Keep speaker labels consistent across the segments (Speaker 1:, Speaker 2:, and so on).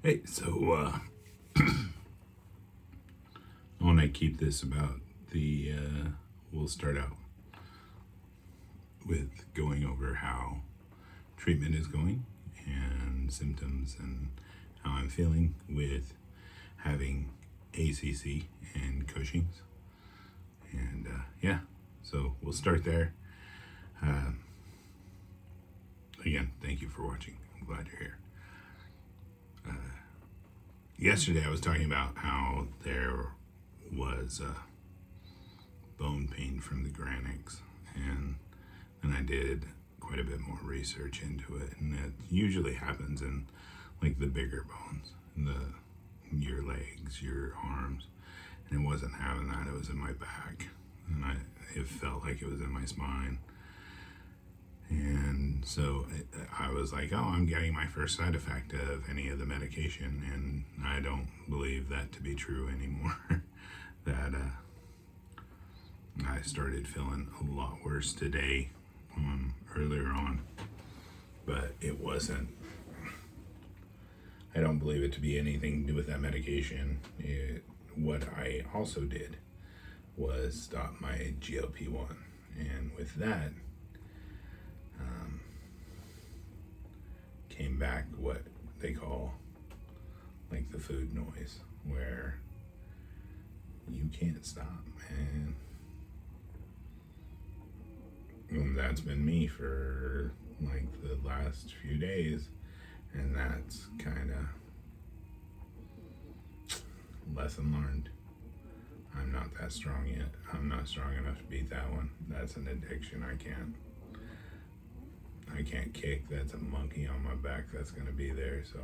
Speaker 1: Hey, so I want to keep this about we'll start out with going over how treatment is going and symptoms and how I'm feeling with having ACC and Cushing's. And yeah, so we'll start there. Again, thank you for watching. I'm glad you're here. Yesterday I was talking about how there was bone pain from the Granix, and then I did quite a bit more research into it, and it usually happens in like the bigger bones, your legs, your arms, and it wasn't having that. It was in my back, and it felt like it was in my spine. And so I was like, oh, I'm getting my first side effect of any of the medication, and I don't believe that to be true anymore. That I started feeling a lot worse today, earlier on, but it wasn't. I don't believe it to be anything to do with that medication. What I also did was stop my GLP-1, and with that, came back what they call like the food noise, where you can't stop, man. And that's been me for like the last few days, and that's kind of lesson learned. I'm not that strong yet. I'm not strong enough to beat that one. That's an addiction. I can't kick. That's a monkey on my back that's going to be there. So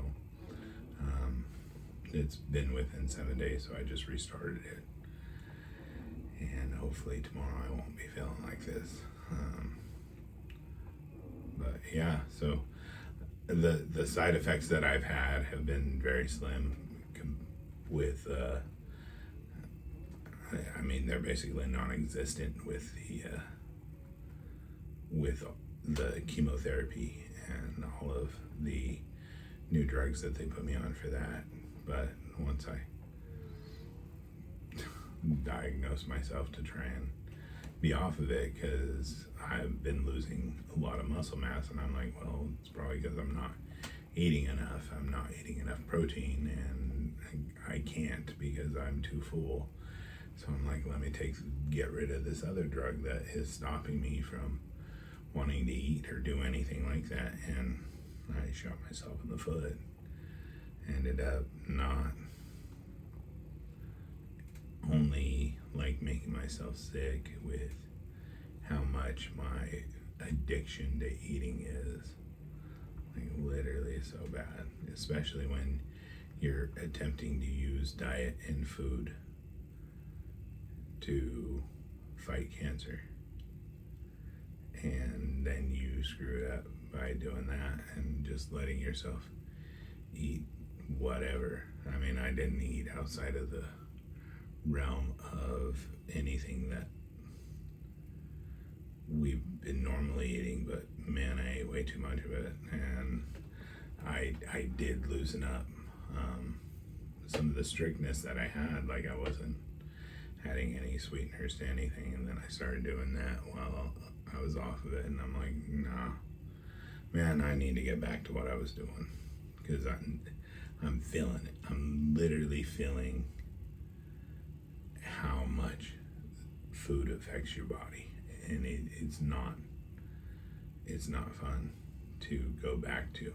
Speaker 1: it's been within 7 days, so I just restarted it, and hopefully tomorrow I won't be feeling like this. But yeah, so the side effects that I've had have been very slim. With I mean, they're basically non-existent with the chemotherapy and all of the new drugs that they put me on for that. But once I diagnosed myself to try and be off of it, because I've been losing a lot of muscle mass, and I'm like, well, it's probably because I'm not eating enough. I'm not eating enough protein, and I can't because I'm too full. So I'm like, let me get rid of this other drug that is stopping me from wanting to eat or do anything like that. And I shot myself in the foot. Ended up not only like making myself sick with how much my addiction to eating is, like literally so bad, especially when you're attempting to use diet and food to fight cancer, and then you screw it up by doing that and just letting yourself eat whatever. I mean, I didn't eat outside of the realm of anything that we've been normally eating, but man, I ate way too much of it, and I did loosen up. Some of the strictness that I had, like I wasn't adding any sweeteners to anything, and then I started doing that while I was off of it, and I'm like, nah, man, I need to get back to what I was doing, because I'm feeling it. I'm literally feeling how much food affects your body, and it's not fun to go back to.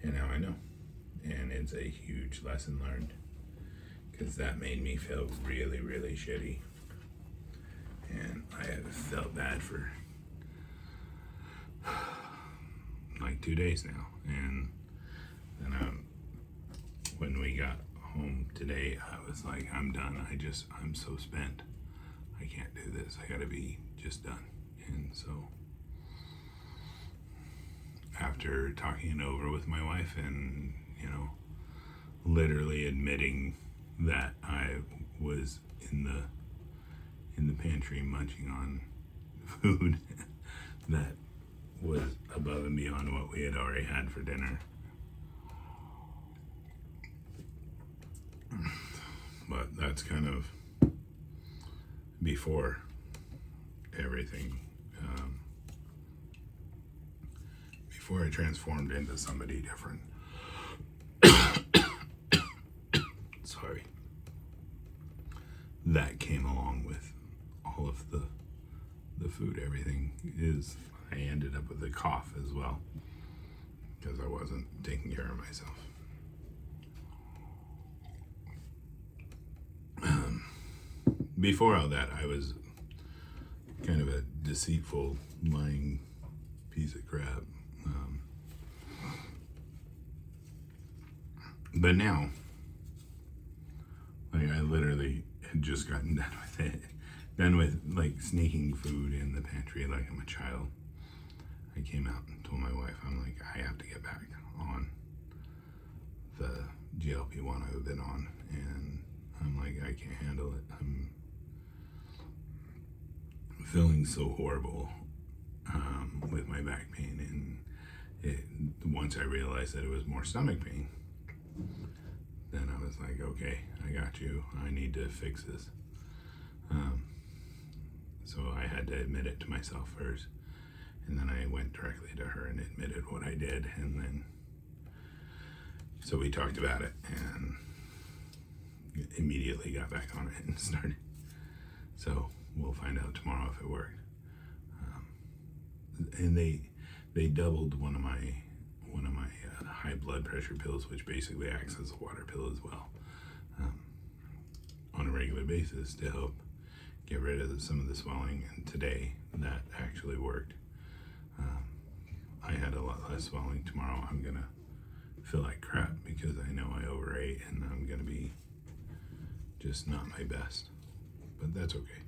Speaker 1: And now I know, and it's a huge lesson learned, because that made me feel really, really shitty, and I have felt bad for like 2 days now. And then when we got home today, I was like, I'm done. I'm so spent. I can't do this. I gotta be just done. And so after talking it over with my wife and, literally admitting that I was in the pantry munching on food that was above and beyond what we had already had for dinner, But that's kind of before everything, before I transformed into somebody different. Sorry. That came along with all of the food. Everything is, I ended up with a cough as well because I wasn't taking care of myself. Before all that, I was kind of a deceitful, lying piece of crap. But now, like, I literally had just gotten done with it. Done with, like, sneaking food in the pantry like I'm a child. I came out and told my wife, I'm like, I have to get back on the GLP-1 I've been on. And I'm like, I can't handle it. I'm feeling so horrible with my back pain. And once I realized that it was more stomach pain, then I was like, okay, I got you. I need to fix this. So I had to admit it to myself first. And then I went directly to her and admitted what I did. And then, so we talked about it and immediately got back on it and started. So we'll find out tomorrow if it worked. And they doubled one of my high blood pressure pills, which basically acts as a water pill as well, on a regular basis to help get rid of some of the swelling. And today that actually worked. I had a lot less swelling. Tomorrow I'm gonna feel like crap because I know I overate and I'm gonna be just not my best, but that's okay.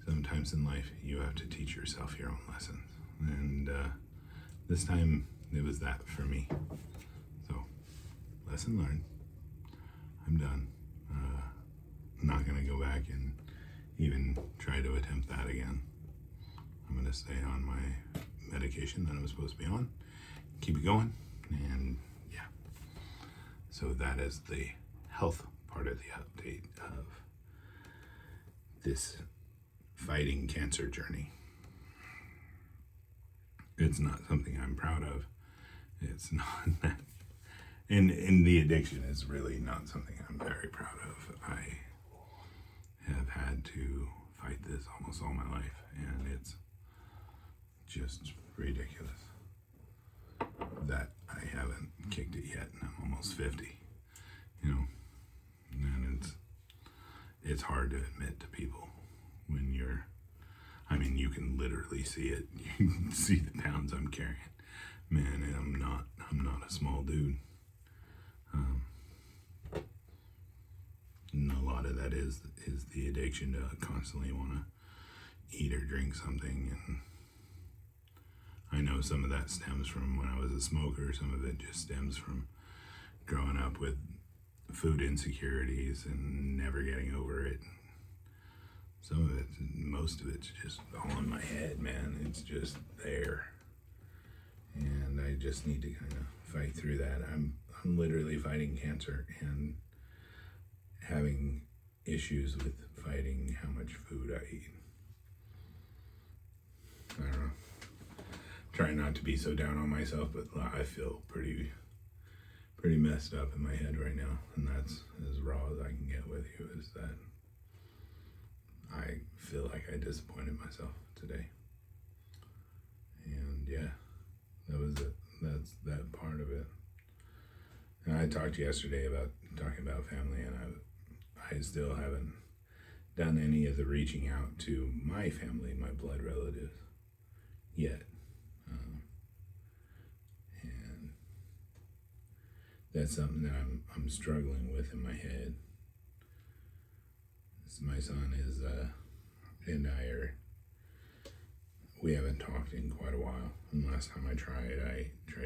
Speaker 1: Sometimes in life you have to teach yourself your own lessons, and this time it was that for me. So, lesson learned. I'm done. I'm not gonna go back and even try to attempt that again. I'm gonna stay on my medication that I'm supposed to be on, keep it going, and yeah. So that is the health part of the update of this fighting cancer journey. It's not something I'm proud of. It's not that. And the addiction is really not something I'm very proud of. I have had to fight this almost all my life, and it's just ridiculous that I haven't kicked it yet, and I'm almost 50, you know, and it's hard to admit to people when you're, I mean, you can literally see it. You can see the pounds I'm carrying. Man, I'm not a small dude. And a lot of that is the addiction to constantly want to eat or drink something. And I know some of that stems from when I was a smoker. Some of it just stems from growing up with food insecurities and never getting over it. Some of it, most of it's just all in my head, man. It's just there. And I just need to kind of fight through that. I'm literally fighting cancer and having issues with fighting how much food I eat. I don't know. Try not to be so down on myself, but I feel pretty messed up in my head right now. And that's as raw as I can get with you, is that I feel like I disappointed myself today. And yeah, that was it. That's that part of it. And I talked yesterday about talking about family, and I still haven't done any of the reaching out to my family, my blood relatives, yet. And that's something that I'm struggling with in my head. My son is and we haven't talked in quite a while. And last time I tried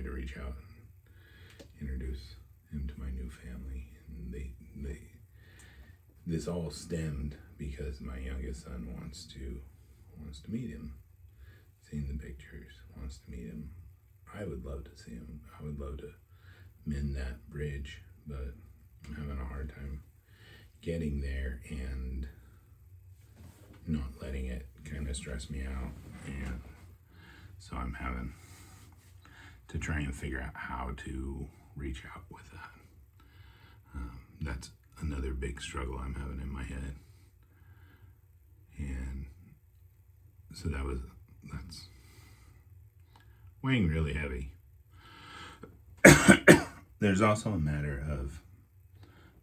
Speaker 1: to reach out and introduce him to my new family. And this all stemmed because my youngest son wants to meet him. Seen the pictures, wants to meet him. I would love to see him. I would love to mend that bridge but I'm having a hard time getting there and not letting it kind of stress me out. And so I'm having to try and figure out how to reach out with that. That's another big struggle I'm having in my head. And so that's weighing really heavy. There's also a matter of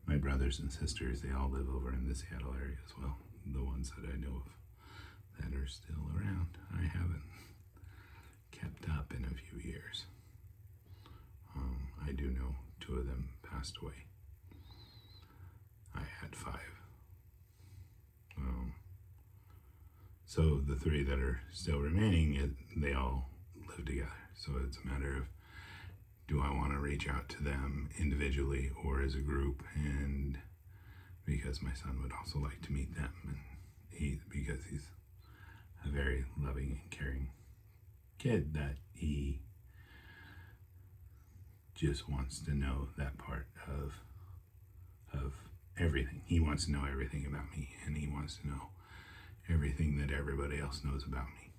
Speaker 1: my brothers and sisters. They all live over in the Seattle area as well. The ones that I know of that are still around. I haven't kept up in a few years. I do know 2 of them passed away. I had 5. So the 3 that are still remaining, they all live together. So it's a matter of, do I want to reach out to them individually or as a group? And because my son would also like to meet them, and because he's a very loving and caring kid, that he just wants to know that part of everything. He wants to know everything about me, and he wants to know everything that everybody else knows about me.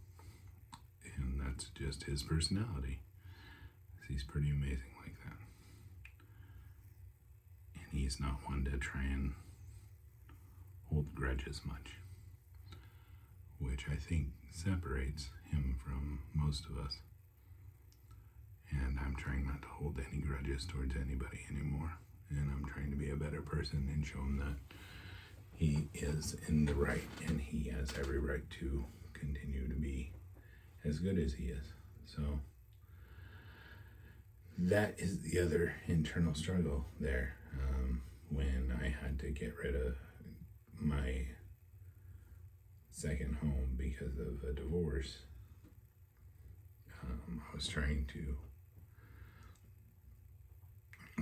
Speaker 1: And that's just his personality. He's pretty amazing like that. And he's not one to try and hold grudges much, which I think separates him from most of us. And I'm trying not to hold any grudges towards anybody anymore. And I'm trying to be a better person and show him that he is in the right, and he has every right to continue to be as good as he is. So that is the other internal struggle there. When I had to get rid of my second home because of a divorce, I was trying to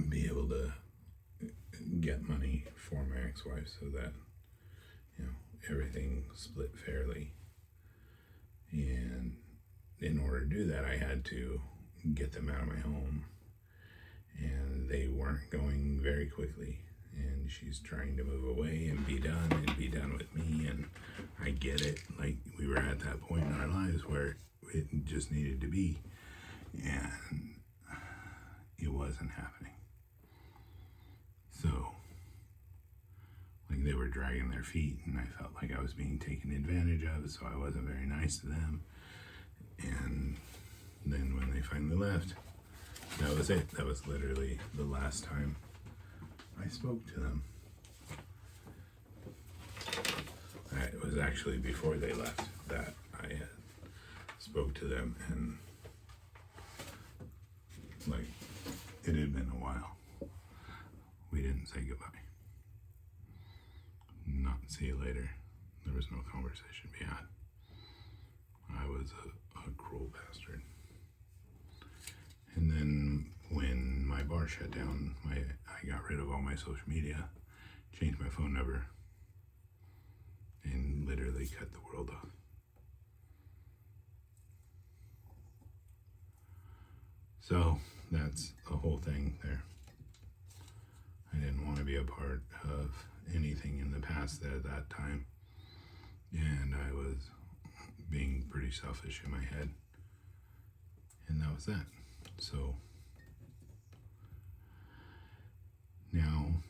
Speaker 1: be able to get money for my ex-wife so that, everything split fairly. And in order to do that, I had to get them out of my home, and they weren't going very quickly. And she's trying to move away and be done with me, and I get it. Like, we were at that point in our lives where it just needed to be, and it wasn't happening. So, like, they were dragging their feet, and I felt like I was being taken advantage of, so I wasn't very nice to them. And then when they finally left, that was it. That was literally the last time I spoke to them. It was actually before they left that I had spoke to them, and like, it had been a while. We didn't say goodbye. Not see you later. There was no conversation we had. I was a cruel bastard. And then when my bar shut down, I got rid of all my social media, changed my phone number, and literally cut the world off. So that's a whole thing there. I didn't want to be a part of anything in the past at that time, and I was being pretty selfish in my head, and that was that. So now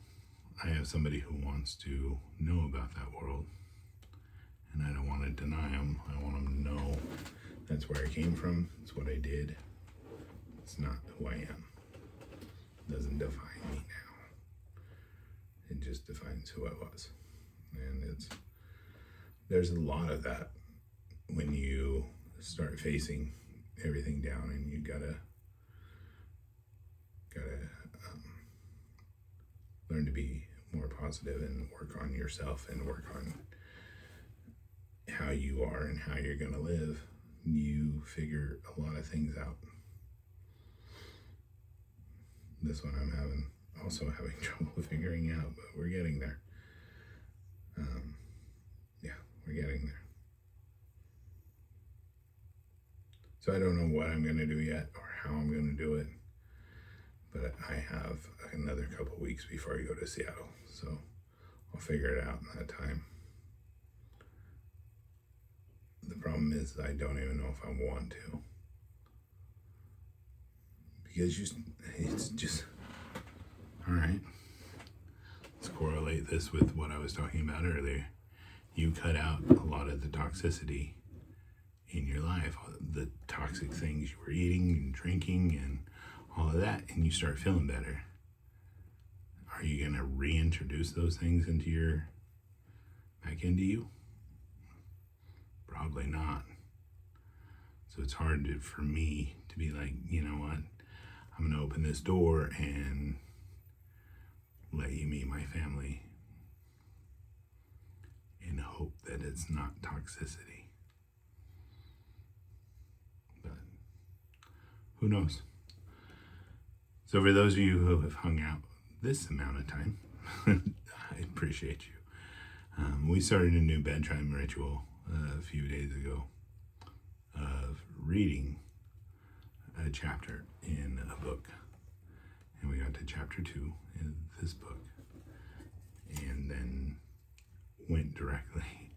Speaker 1: I have somebody who wants to know about that world, and I don't want to deny them. I want them to know that's where I came from. It's what I did. It's not who I am. It doesn't define me now. It just defines who I was. And there's a lot of that when you start facing everything down, and you gotta learn to be more positive and work on yourself and work on how you are and how you're gonna live. You figure a lot of things out. This one I'm also having trouble figuring out, but we're getting there. We're getting there. So I don't know what I'm going to do yet or how I'm going to do it, but I have another couple weeks before I go to Seattle, so I'll figure it out in that time. The problem is I don't even know if I want to, because it's just, all right, let's correlate this with what I was talking about earlier. You cut out a lot of the toxicity in your life, the toxic things you were eating and drinking and all of that, and you start feeling better. Are you going to reintroduce those things back into you? Probably not. So it's hard for me to be like, you know what, I'm going to open this door and let you meet my family in hope that it's not toxicity. But who knows? So for those of you who have hung out this amount of time, I appreciate you. We started a new bedtime ritual a few days ago of reading a chapter in a book. And we got to chapter 2 in this book and then went directly.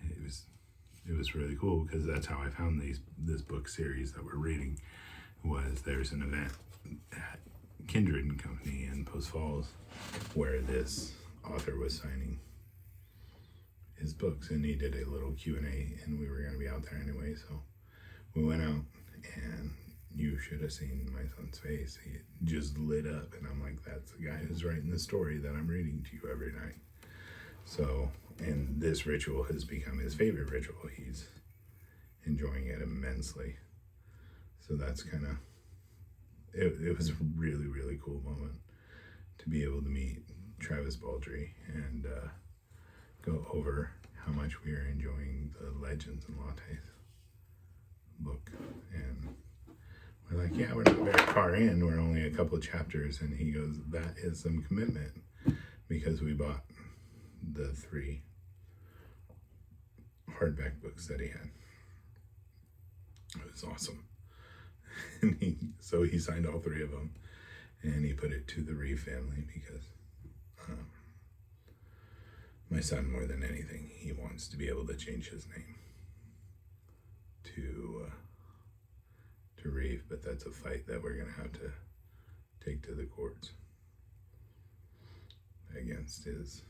Speaker 1: It was really cool because that's how I found this book series that we're reading. There's an event at Kindred and Company in Post Falls where this author was signing his books, and he did a little Q&A, and we were going to be out there anyway, so we went out, and you should have seen my son's face. He just lit up, and I'm like, that's the guy who's writing the story that I'm reading to you every night. So, and this ritual has become his favorite ritual. He's enjoying it immensely. So that's kind of, it was a really, really cool moment to be able to meet Travis Baldry and go over how much we are enjoying the Legends and Lattes book. And we're like, yeah, we're not very far in. We're only a couple of chapters. And he goes, that is some commitment, because we bought the 3 hardback books that he had. It was awesome. And so he signed all 3 of them, and he put it to the Reeve family because my son, more than anything, he wants to be able to change his name to Reeve, but that's a fight that we're going to have to take to the courts against his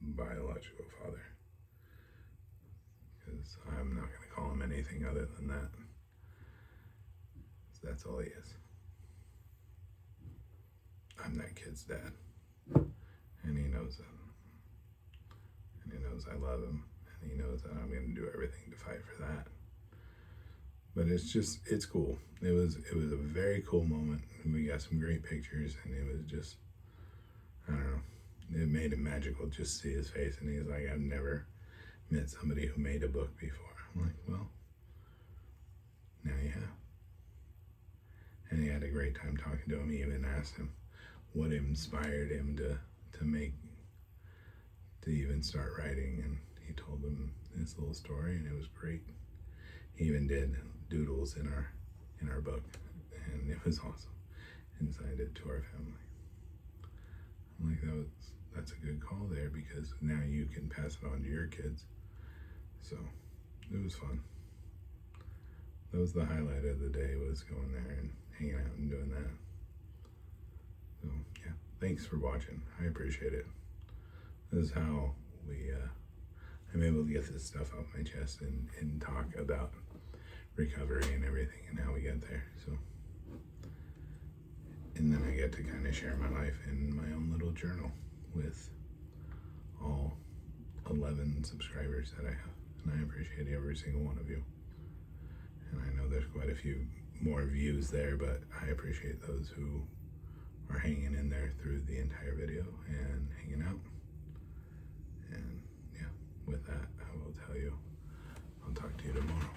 Speaker 1: biological father, because I'm not going to call him anything other than that. So that's all he is. I'm that kid's dad, and he knows that. And he knows I love him, and he knows that I'm going to do everything to fight for that. But it's cool. It was a very cool moment. We got some great pictures, and it was just, I don't know, it made it magical just to see his face. And he's like, I've never met somebody who made a book before. I'm like, well, now you have. And he had a great time talking to him. He even asked him what inspired him to even start writing, and he told him his little story, and it was great. He even did doodles in our book, and it was awesome, and signed it to our family. I'm like, that's a good call there, because now you can pass it on to your kids. So it was fun. That was the highlight of the day, was going there and hanging out and doing that. So yeah, thanks for watching. I appreciate it. This is how I'm able to get this stuff off my chest and talk about recovery and everything and how we get there. So, and then I get to kind of share my life in my own little journal with all 11 subscribers that I have. And I appreciate every single one of you. And I know there's quite a few more views there, but I appreciate those who are hanging in there through the entire video and hanging out. And yeah, with that, I will tell you, I'll talk to you tomorrow.